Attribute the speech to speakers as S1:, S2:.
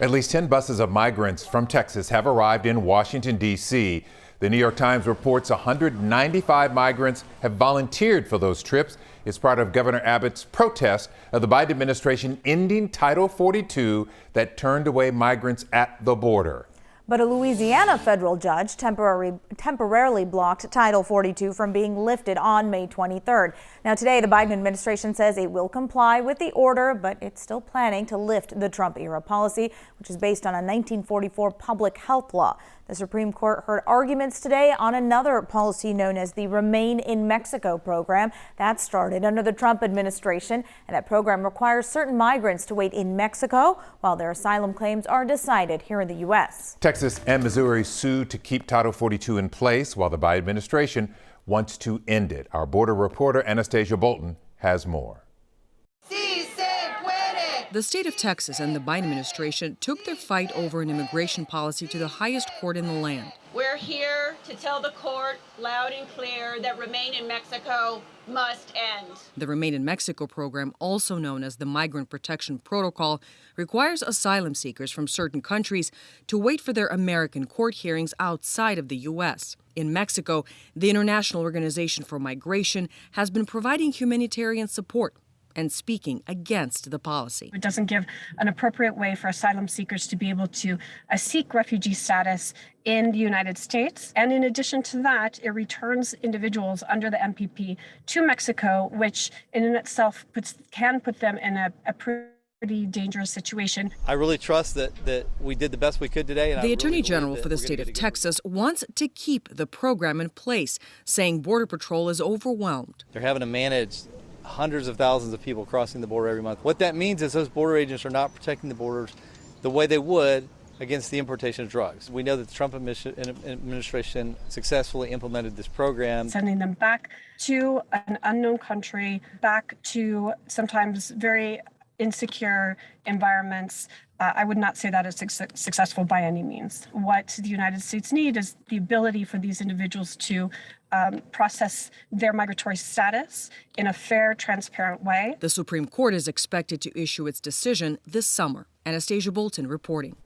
S1: At least 10 buses of migrants from Texas have arrived in Washington, D.C. The New York Times reports 195 migrants have volunteered for those trips. It's part of Governor Abbott's protest of the Biden administration ending Title 42 that turned away migrants at the border.
S2: But a Louisiana federal judge temporarily blocked Title 42 from being lifted on May 23rd. Now today, the Biden administration says it will comply with the order, but it's still planning to lift the Trump-era policy, which is based on a 1944 public health law. The Supreme Court heard arguments today on another policy known as the Remain in Mexico program that started under the Trump administration. And that program requires certain migrants to wait in Mexico while their asylum claims are decided here in the U.S.
S1: Texas and Missouri sued to keep Title 42 in place while the Biden administration wants to end it. Our border reporter Anastasia Bolton has more.
S3: The state of Texas and the Biden administration took their fight over an immigration policy to the highest court in the land.
S4: We're here to tell the court loud and clear that Remain in Mexico must end.
S3: The Remain in Mexico program, also known as the Migrant Protection Protocol, requires asylum seekers from certain countries to wait for their American court hearings outside of the U.S. In Mexico, the International Organization for Migration has been providing humanitarian support and speaking against the policy.
S5: It doesn't give an appropriate way for asylum seekers to be able to seek refugee status in the United States. And in addition to that, it returns individuals under the MPP to Mexico, which in and itself can put them in a pretty dangerous situation.
S6: I really trust that we did the best we could today. And
S3: the Attorney General for the state of Texas wants to keep the program in place, saying Border Patrol is overwhelmed.
S6: They're having to manage hundreds of thousands of people crossing the border every month. What that means is those border agents are not protecting the borders the way they would against the importation of drugs. We know that the Trump administration successfully implemented this program.
S5: Sending them back to an unknown country, back to sometimes very insecure environments. I would not say that is successful by any means. What the United States needs is the ability for these individuals to process their migratory status in a fair, transparent way.
S3: The Supreme Court is expected to issue its decision this summer. Anastasia Bolton reporting.